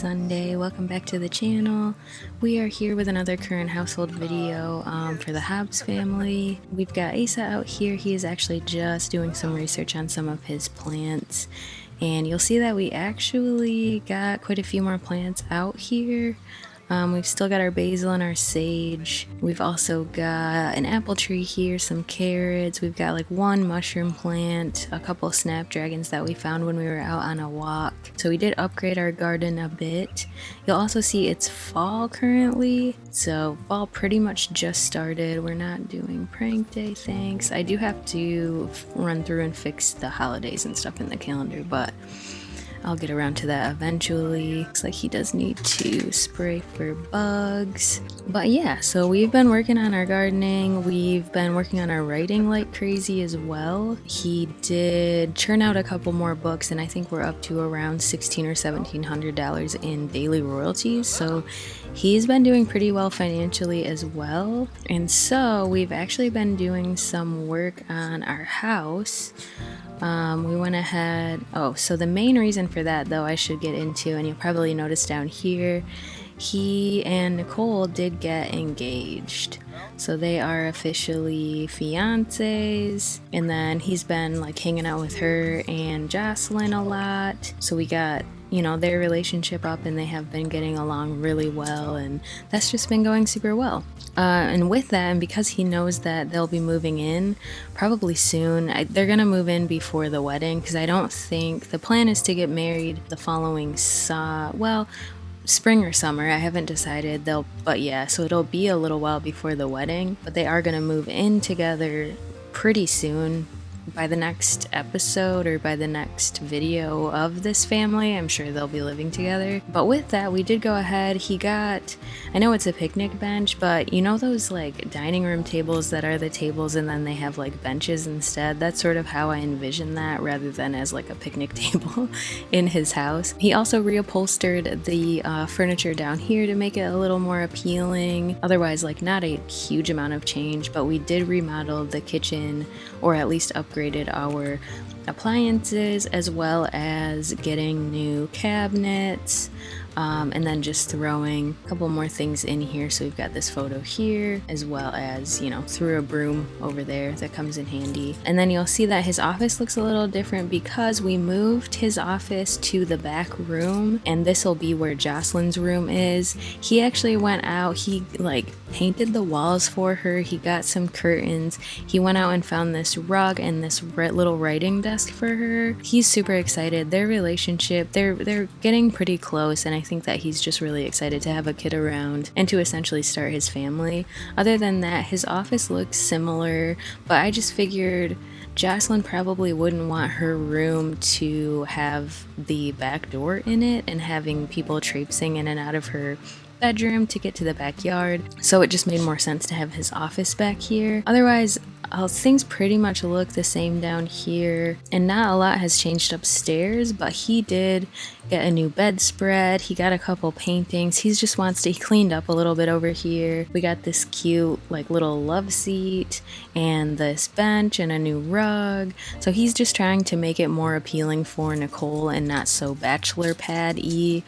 Sunday. Welcome back to the channel. We are here with another current household video for the Hobbs family. We've got Asa out here. He is actually just doing some research on some of his plants, and you'll see that we actually got quite a few more plants out here. We've still got our basil and our sage. We've also got an apple tree here, some carrots. We've got like one mushroom plant, a couple of snapdragons that we found when we were out on a walk. So we did upgrade our garden a bit. You'll also see it's fall currently. So fall pretty much just started. We're not doing prank day, thanks. I do have to run through and fix the holidays and stuff in the calendar, but I'll get around to that eventually. Looks like he does need to spray for bugs. But yeah, so we've been working on our gardening. We've been working on our writing like crazy as well. He did churn out a couple more books, and I think we're up to around $1,600 or $1,700 in daily royalties. So he's been doing pretty well financially as well. And so we've actually been doing some work on our house. We went ahead. So the main reason for that, though, I should get into, and you'll probably notice down here, he and Nicole did get engaged. So they are officially fiancés, and then he's been like hanging out with her and Jocelyn a lot. So we got, you know, their relationship up, and they have been getting along really well, and that's just been going super well. And with that, and because he knows that they'll be moving in probably soon, they're gonna move in before the wedding, because I don't think the plan is to get married the following spring or summer. I haven't decided. But yeah, so it'll be a little while before the wedding, but they are gonna move in together pretty soon. By the next episode or by the next video of this family, I'm sure they'll be living together. But with that, we did go ahead. I know it's a picnic bench, but you know those like dining room tables that are the tables and then they have like benches instead? That's sort of how I envision that, rather than as like a picnic table in his house. He also reupholstered the furniture down here to make it a little more appealing. Otherwise, like not a huge amount of change, but we did remodel the kitchen, or at least upgraded our appliances, as well as getting new cabinets, and then just throwing a couple more things in here. So we've got this photo here, as well as, you know, threw a broom over there that comes in handy. And then you'll see that his office looks a little different because we moved his office to the back room, and this will be where Jocelyn's room is. He actually went out, he like painted the walls for her, he got some curtains, he went out and found this rug and this little writing desk for her. He's super excited. Their relationship, they're getting pretty close, and I think that he's just really excited to have a kid around and to essentially start his family. Other than that, his office looks similar, but I just figured Jocelyn probably wouldn't want her room to have the back door in it and having people traipsing in and out of her bedroom to get to the backyard, so it just made more sense to have his office back here. Otherwise, things pretty much look the same down here, and not a lot has changed upstairs, but he did get a new bedspread, he got a couple paintings, he cleaned up a little bit over here. We got this cute like little love seat and this bench and a new rug, so he's just trying to make it more appealing for Nicole and not so bachelor pad-y.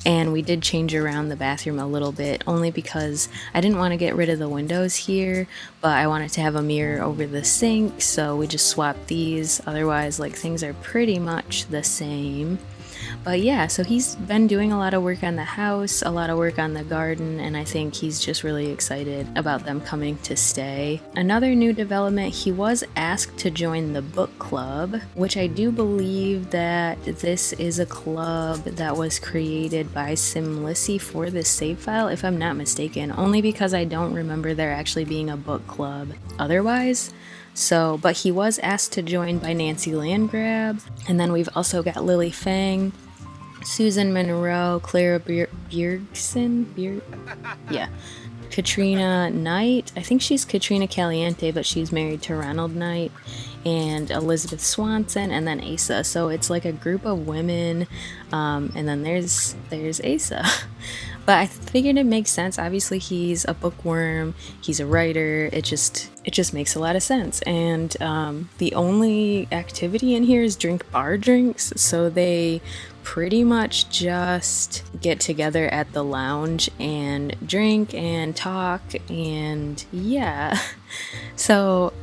And we did change around the bathroom a little bit, only because I didn't want to get rid of the windows here, but I wanted to have a mirror over the sink, so we just swapped these. Otherwise, like, things are pretty much the same. But yeah, so he's been doing a lot of work on the house, a lot of work on the garden, and I think he's just really excited about them coming to stay. Another new development, he was asked to join the book club, which I do believe that this is a club that was created by Simlissi for this save file, if I'm not mistaken, only because I don't remember there actually being a book club otherwise. So, but he was asked to join by Nancy Landgrab, and then we've also got Lily Fang, Susan Monroe, Clara Bjergsen, Katrina Knight. I think she's Katrina Caliente, but she's married to Ronald Knight, and Elizabeth Swanson, and then Asa. So it's like a group of women, and then there's Asa. But I figured it makes sense. Obviously, he's a bookworm, he's a writer. It just makes a lot of sense. And the only activity in here is drink bar drinks. So they pretty much just get together at the lounge and drink and talk. And yeah. So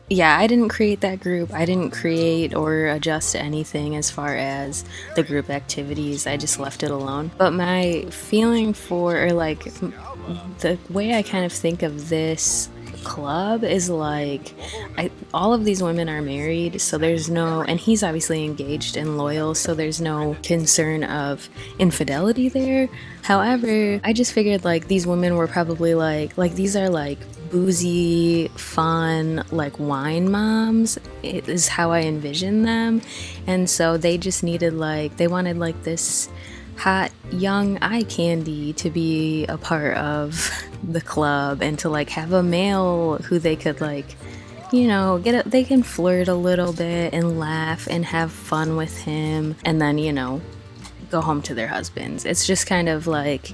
yeah, I didn't create that group. I didn't create or adjust anything as far as the group activities. I just left it alone. But my feeling for, or like, the way I kind of think of this club is like, all of these women are married, so there's no, and he's obviously engaged and loyal, so there's no concern of infidelity there. However, I just figured like these women were probably like these are like boozy, fun, like wine moms. It is how I envision them. And so they just needed they wanted like this hot young eye candy to be a part of the club and to like have a male who they could they can flirt a little bit and laugh and have fun with him, and then go home to their husbands. It's just kind of like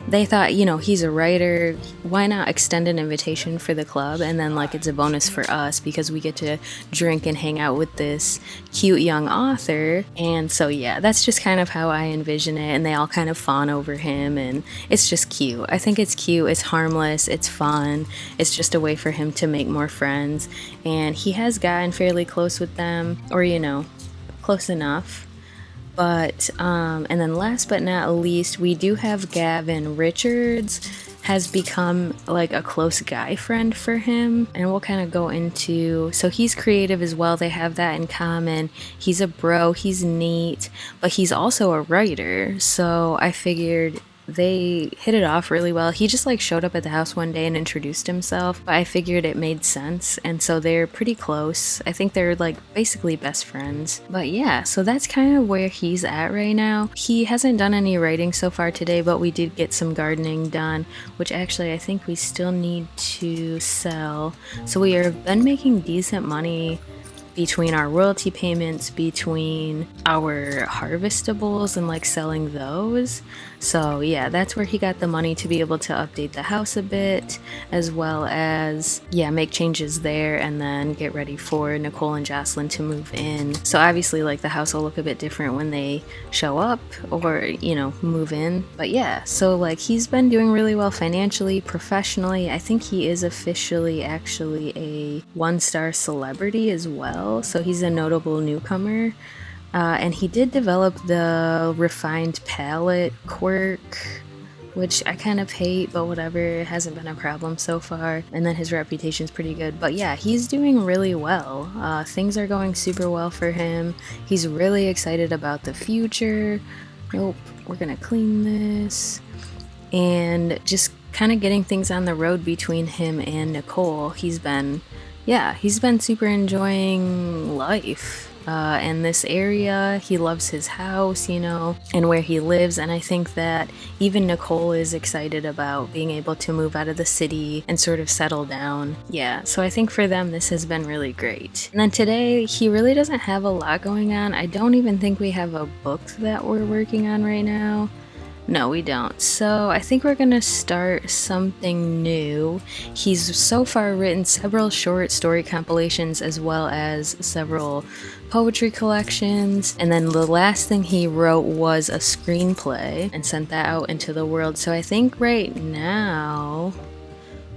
they thought, he's a writer, why not extend an invitation for the club, and then it's a bonus for us because we get to drink and hang out with this cute young author. And so yeah, that's just kind of how I envision it, and they all kind of fawn over him, and it's just cute. I think it's cute, it's harmless, it's fun, it's just a way for him to make more friends, and he has gotten fairly close with them, or close enough. But, and then last but not least, we do have Gavin Richards has become like a close guy friend for him. And we'll kind of go into, so he's creative as well. They have that in common. He's a bro, he's neat, but he's also a writer. So I figured they hit it off really well. He just showed up at the house one day and introduced himself, but I figured it made sense, and so they're pretty close. I think they're basically best friends. But yeah, so that's kind of where he's at right now. He hasn't done any writing so far today, but we did get some gardening done, which actually I think we still need to sell. So we have been making decent money between our royalty payments, between our harvestables and selling those. So yeah, that's where he got the money to be able to update the house a bit, as well as make changes there, and then get ready for Nicole and Jocelyn to move in. So obviously the house will look a bit different when they show up or move in. But yeah, so he's been doing really well financially, professionally. I think he is officially actually a 1-star celebrity as well, so he's a notable newcomer. And he did develop the refined palette quirk, which I kind of hate, but whatever, it hasn't been a problem so far. And then his reputation's pretty good. But yeah, he's doing really well. Things are going super well for him. He's really excited about the future. Nope, we're gonna clean this. And just kind of getting things on the road between him and Nicole. He's been super enjoying life. In this area, he loves his house, and where he lives, and I think that even Nicole is excited about being able to move out of the city and sort of settle down. Yeah, so I think for them this has been really great. And then today, he really doesn't have a lot going on. I don't even think we have a book that we're working on right now. No, we don't. So I think we're gonna start something new. He's so far written several short story compilations as well as several poetry collections, and then the last thing he wrote was a screenplay and sent that out into the world. So I think right now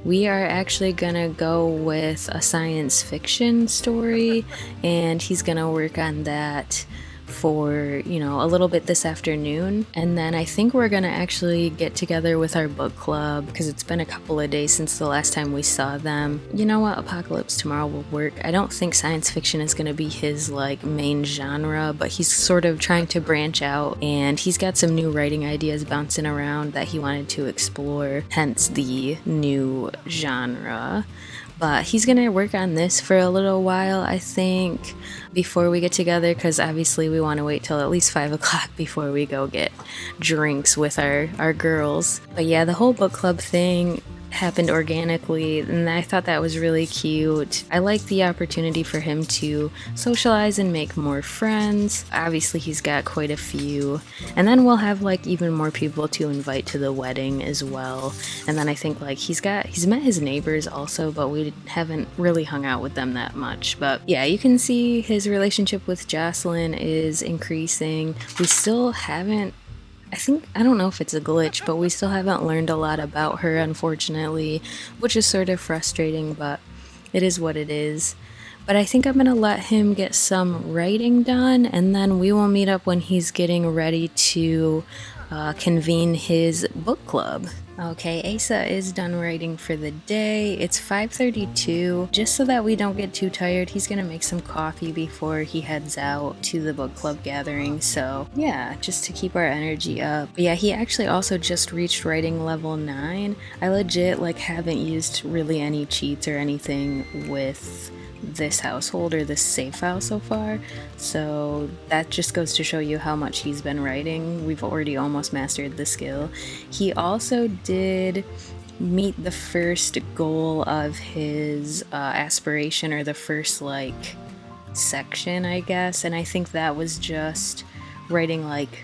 we are actually gonna go with a science fiction story, and he's gonna work on that for a little bit this afternoon. And then I think we're gonna actually get together with our book club because it's been a couple of days since the last time we saw them. You know what, Apocalypse Tomorrow will work. I don't think science fiction is gonna be his main genre, but he's sort of trying to branch out, and he's got some new writing ideas bouncing around that he wanted to explore, hence the new genre. But he's gonna work on this for a little while, I think, before we get together, because obviously we want to wait till at least 5 o'clock before we go get drinks with our girls. But yeah, the whole book club thing, happened organically, and I thought that was really cute. I like the opportunity for him to socialize and make more friends. Obviously he's got quite a few, and then we'll have like even more people to invite to the wedding as well. And then I think like he's met his neighbors also, but we haven't really hung out with them that much. But yeah, you can see his relationship with Jocelyn is increasing. We still haven't, I don't know if it's a glitch, but we still haven't learned a lot about her, unfortunately, which is sort of frustrating, but it is what it is. But I think I'm gonna let him get some writing done, and then we will meet up when he's getting ready to convene his book club. Okay, Asa is done writing for the day. It's 5:32. Just so that we don't get too tired, he's gonna make some coffee before he heads out to the book club gathering. So yeah, just to keep our energy up. But yeah, he actually also just reached writing level 9. I legit like haven't used really any cheats or anything with this household or this save file so far, so that just goes to show you how much he's been writing. We've already almost mastered the skill. He also did meet the first goal of his aspiration, or the first like section, I guess, and I think that was just writing like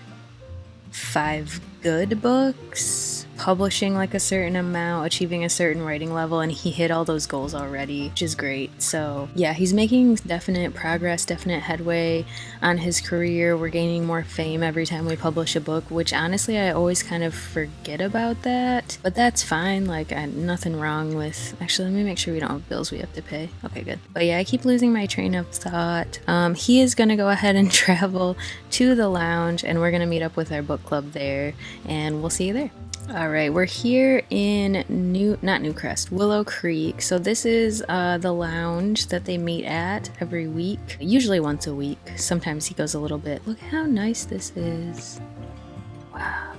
5 good books, publishing like a certain amount, achieving a certain writing level, and he hit all those goals already, which is great. So yeah, he's making definite progress, definite headway on his career. We're gaining more fame every time we publish a book, which honestly I always kind of forget about that, but that's fine. Like nothing wrong with, actually let me make sure we don't have bills we have to pay. Okay, good. But yeah, I keep losing my train of thought. He is gonna go ahead and travel to the lounge, and we're gonna meet up with our book club there, and we'll see you there. Alright, we're here in not Newcrest, Willow Creek. So this is the lounge that they meet at every week, usually once a week. Sometimes he goes a little bit. Look how nice this is. Wow.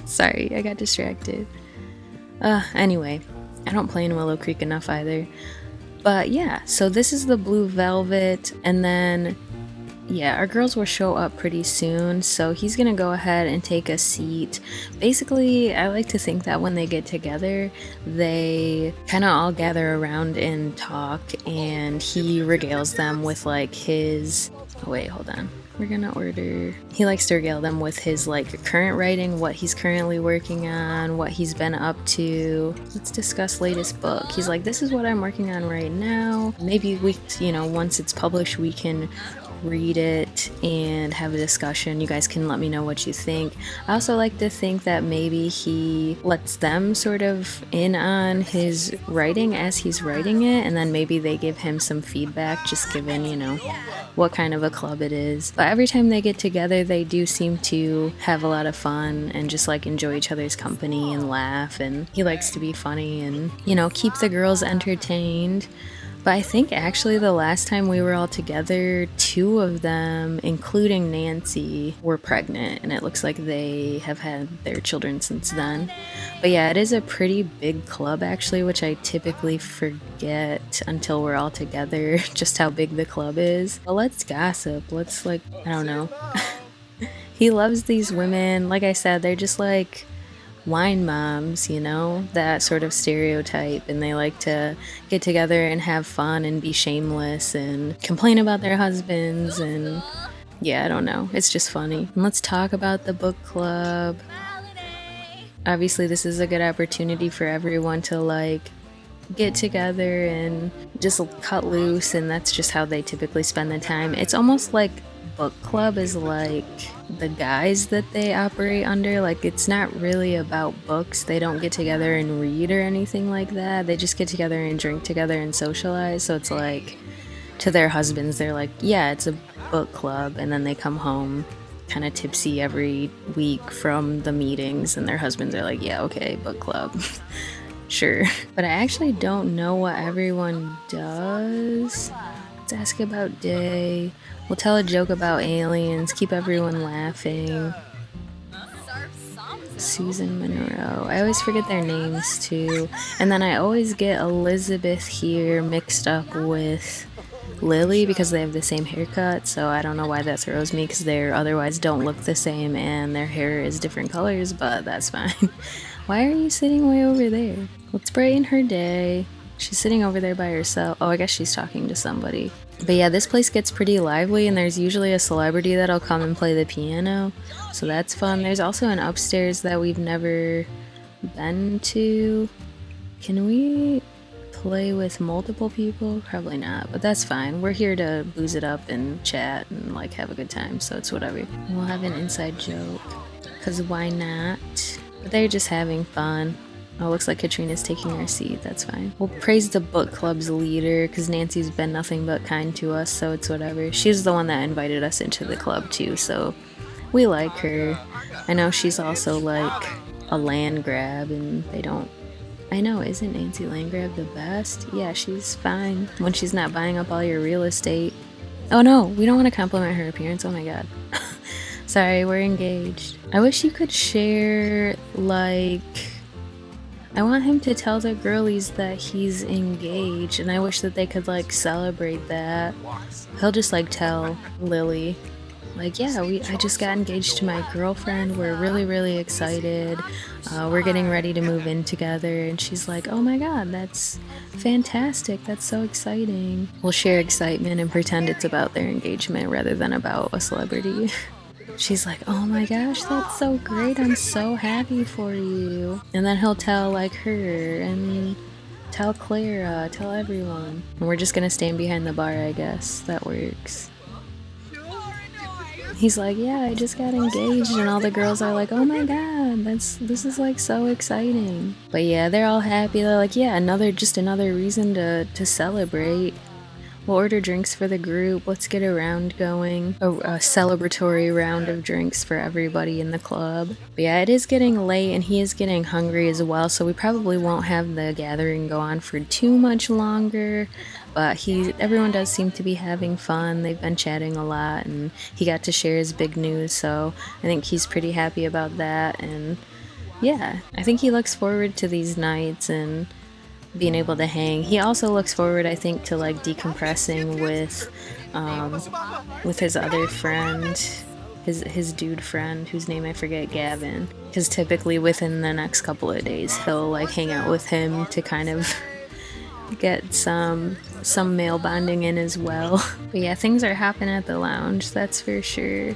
Sorry, I got distracted. Anyway, I don't play in Willow Creek enough either. But yeah, so this is the Blue Velvet, and then yeah, our girls will show up pretty soon, so he's gonna go ahead and take a seat. Basically, I like to think that when they get together, they kind of all gather around and talk, and he regales them with like his... Oh wait, hold on. We're gonna order... He likes to regale them with his like current writing, what he's currently working on, what he's been up to. Let's discuss latest book. He's like, this is what I'm working on right now. Maybe we, once it's published, we can read it and have a discussion. You guys can let me know what you think. I also like to think that maybe he lets them sort of in on his writing as he's writing it, and then maybe they give him some feedback, just given, what kind of a club it is. But every time they get together, they do seem to have a lot of fun and just like enjoy each other's company and laugh, and he likes to be funny and, keep the girls entertained. But I think actually the last time we were all together, 2 of them, including Nancy, were pregnant, and it looks like they have had their children since then. But yeah, it is a pretty big club actually, which I typically forget until we're all together, just how big the club is. But let's gossip. Let's I don't know. He loves these women. Like I said, they're just like wine moms, that sort of stereotype, and they like to get together and have fun and be shameless and complain about their husbands, and yeah, I don't know, it's just funny. And let's talk about the book club. Obviously this is a good opportunity for everyone to get together and just cut loose, and that's just how they typically spend the time. It's almost like book club is like the guys that they operate under. Like, it's not really about books. They don't get together and read or anything like that. They just get together and drink together and socialize. So it's like, to their husbands, they're like, yeah, it's a book club, and then they come home kind of tipsy every week from the meetings, and their husbands are like, yeah, okay, book club. Sure. But I actually don't know what everyone does. Let's ask about Day. We'll tell a joke about aliens, keep everyone laughing. Susan Monroe. I always forget their names too. And then I always get Elizabeth here mixed up with Lily because they have the same haircut, so I don't know why that throws me, because they otherwise don't look the same and their hair is different colors, but that's fine. Why are you sitting way over there? Let's brighten her day. She's sitting over there by herself. Oh, I guess she's talking to somebody. But yeah, this place gets pretty lively, and there's usually a celebrity that'll come and play the piano, so that's fun. There's also an upstairs that we've never been to. Can we play with multiple people? Probably not, but that's fine. We're here to booze it up and chat and like have a good time, so it's whatever. And we'll have an inside joke, because why not? But they're just having fun. Oh, looks like Katrina's taking her seat. That's fine. We'll praise the book club's leader because Nancy's been nothing but kind to us, so it's whatever. She's the one that invited us into the club too, so we like her. I know she's also like a land grab, and they don't. I know, isn't Nancy Landgrab the best? Yeah, she's fine when she's not buying up all your real estate. Oh no, we don't want to compliment her appearance. Oh my god. Sorry, we're engaged. I wish you could share, like... I want him to tell the girlies that he's engaged, and I wish that they could like celebrate that. He'll just like tell Lily, like, yeah, I just got engaged to my girlfriend. We're really excited. We're getting ready to move in together. And she's like, oh my god, that's fantastic. That's so exciting. We'll share excitement and pretend it's about their engagement rather than about a celebrity. She's like, oh my gosh, that's so great. I'm so happy for you. And then he'll tell like her and tell Clara, tell everyone. And we're just gonna stand behind the bar, I guess. That works. He's like, yeah, I just got engaged, and all the girls are like, oh my god, this is like so exciting. But yeah, they're all happy. They're like, yeah, another reason to celebrate. We'll order drinks for the group. Let's get a round going. A celebratory round of drinks for everybody in the club. But yeah, it is getting late and he is getting hungry as well, so we probably won't have the gathering go on for too much longer. But everyone does seem to be having fun. They've been chatting a lot and he got to share his big news, so I think he's pretty happy about that. And yeah, I think he looks forward to these nights and being able to hang. He also looks forward, I think, to like decompressing with his other friend, his dude friend, whose name I forget, Gavin. Because typically within the next couple of days, he'll like hang out with him to kind of get some male bonding in as well. But yeah, things are happening at the lounge, that's for sure.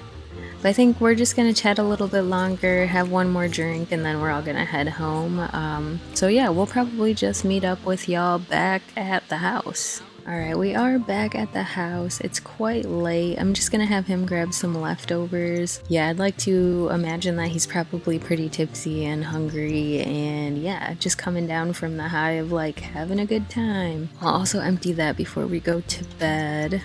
But I think we're just gonna chat a little bit longer, have one more drink, and then we're all gonna head home. So yeah, we'll probably just meet up with y'all back at the house. Alright, we are back at the house. It's quite late. I'm just gonna have him grab some leftovers. Yeah, I'd like to imagine that he's probably pretty tipsy and hungry, and yeah, just coming down from the high of like having a good time. I'll also empty that before we go to bed.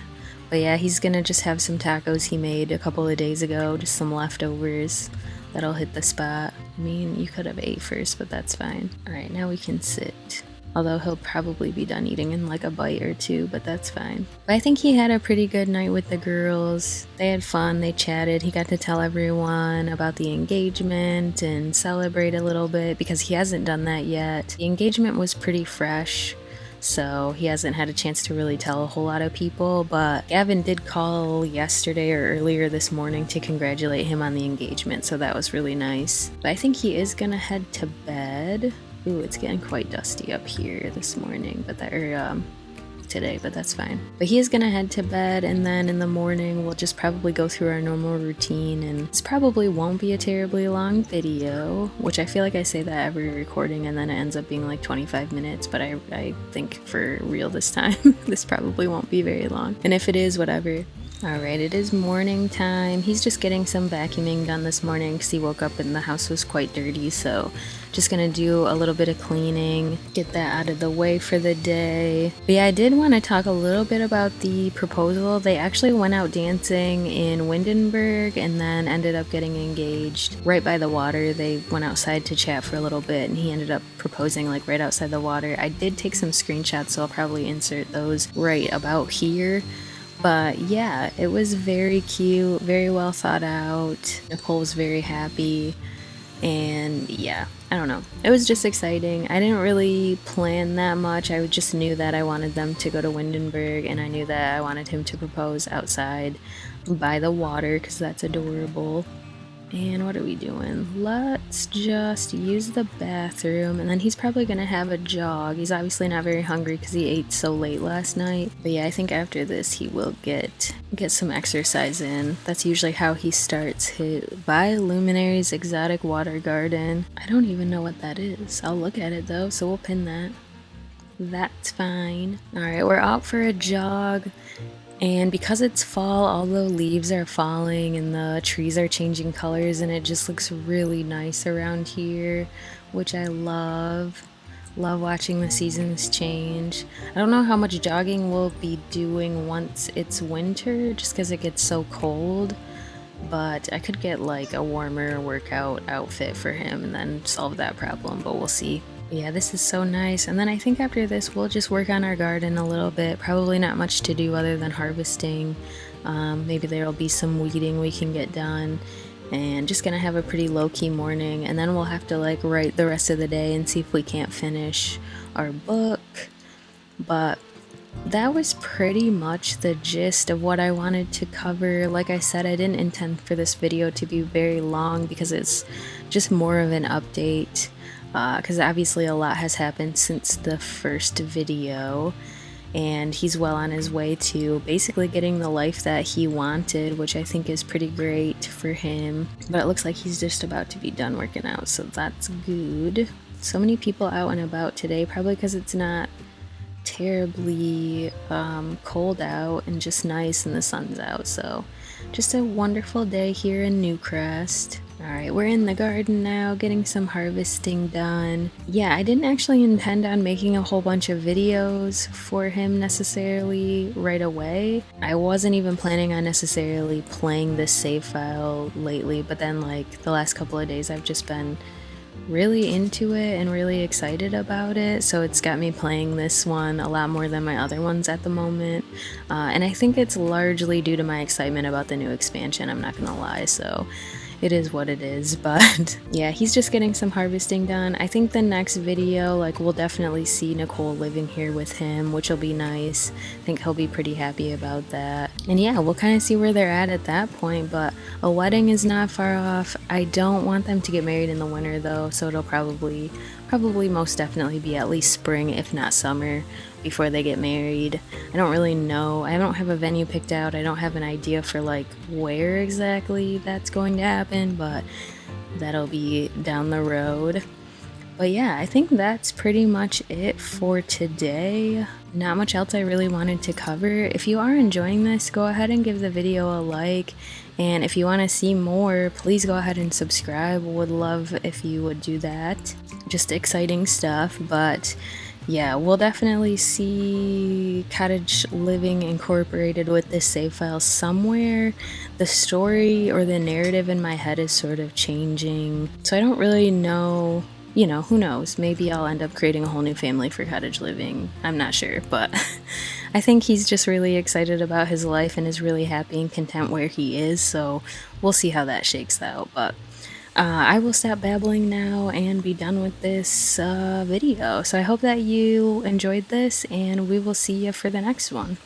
But yeah, he's gonna just have some tacos he made a couple of days ago, just some leftovers. That'll hit the spot. I mean, you could have ate first, but that's fine. Alright, now we can sit. Although he'll probably be done eating in like a bite or two, but that's fine. But I think he had a pretty good night with the girls. They had fun, they chatted, he got to tell everyone about the engagement and celebrate a little bit because he hasn't done that yet. The engagement was pretty fresh, so he hasn't had a chance to really tell a whole lot of people, but Gavin did call yesterday or earlier this morning to congratulate him on the engagement, so that was really nice. But I think he is gonna head to bed. Ooh, it's getting quite dusty up here this morning, but today, but that's fine. But he is gonna head to bed, and then in the morning we'll just probably go through our normal routine, and this probably won't be a terribly long video, which I feel like I say that every recording and then it ends up being like 25 minutes, but I think for real this time this probably won't be very long, and if it is, whatever. Alright, it is morning time. He's just getting some vacuuming done this morning because he woke up and the house was quite dirty, so just gonna do a little bit of cleaning, get that out of the way for the day. But yeah, I did want to talk a little bit about the proposal. They actually went out dancing in Windenburg and then ended up getting engaged right by the water. They went outside to chat for a little bit and he ended up proposing like right outside the water. I did take some screenshots, so I'll probably insert those right about here. But yeah, it was very cute, very well thought out. Nicole was very happy, and yeah, I don't know. It was just exciting. I didn't really plan that much. I just knew that I wanted them to go to Windenburg, and I knew that I wanted him to propose outside by the water because that's adorable. And what are we doing? Let's just use the bathroom, and then he's probably gonna have a jog. He's obviously not very hungry because he ate so late last night. But yeah, I think after this he will get some exercise in. That's usually how he starts. Bioluminaries Exotic Water Garden. I don't even know what that is. I'll look at it though, so we'll pin that. That's fine. Alright, we're out for a jog. And because it's fall, all the leaves are falling and the trees are changing colors, and it just looks really nice around here, which I love. Love watching the seasons change. I don't know how much jogging we'll be doing once it's winter, just because it gets so cold, but I could get like a warmer workout outfit for him and then solve that problem, but we'll see. Yeah, this is so nice. And then I think after this, we'll just work on our garden a little bit. Probably not much to do other than harvesting. Maybe there'll be some weeding we can get done. And just gonna have a pretty low-key morning. And then we'll have to like write the rest of the day and see if we can't finish our book. But that was pretty much the gist of what I wanted to cover. Like I said, I didn't intend for this video to be very long because it's just more of an update. Because obviously a lot has happened since the first video, and he's well on his way to basically getting the life that he wanted, which I think is pretty great for him. But it looks like he's just about to be done working out, so that's good. So many people out and about today, probably because it's not terribly cold out and just nice and the sun's out. So just a wonderful day here in Newcrest. Alright, we're in the garden now, getting some harvesting done. Yeah, I didn't actually intend on making a whole bunch of videos for him necessarily right away. I wasn't even planning on necessarily playing this save file lately, but then like the last couple of days I've just been really into it and really excited about it, so it's got me playing this one a lot more than my other ones at the moment. And I think it's largely due to my excitement about the new expansion, I'm not gonna lie, so it is what it is. But yeah, he's just getting some harvesting done. I think the next video, like, we'll definitely see Nicole living here with him, which will be nice. I think he'll be pretty happy about that. And yeah, we'll kind of see where they're at that point, but a wedding is not far off. I don't want them to get married in the winter though, so it'll probably most definitely be at least spring, if not summer, before they get married. I don't really know. I don't have a venue picked out. I don't have an idea for like where exactly that's going to happen, but that'll be down the road. But yeah, I think that's pretty much it for today. Not much else I really wanted to cover. If you are enjoying this, go ahead and give the video a like. And if you want to see more, please go ahead and subscribe. Would love if you would do that. Just exciting stuff. But yeah, we'll definitely see cottage living incorporated with this save file somewhere. The story or the narrative in my head is sort of changing, so I don't really know. You know, who knows? Maybe I'll end up creating a whole new family for cottage living. I'm not sure, but I think he's just really excited about his life and is really happy and content where he is, so we'll see how that shakes out. But I will stop babbling now and be done with this video. So I hope that you enjoyed this, and we will see you for the next one.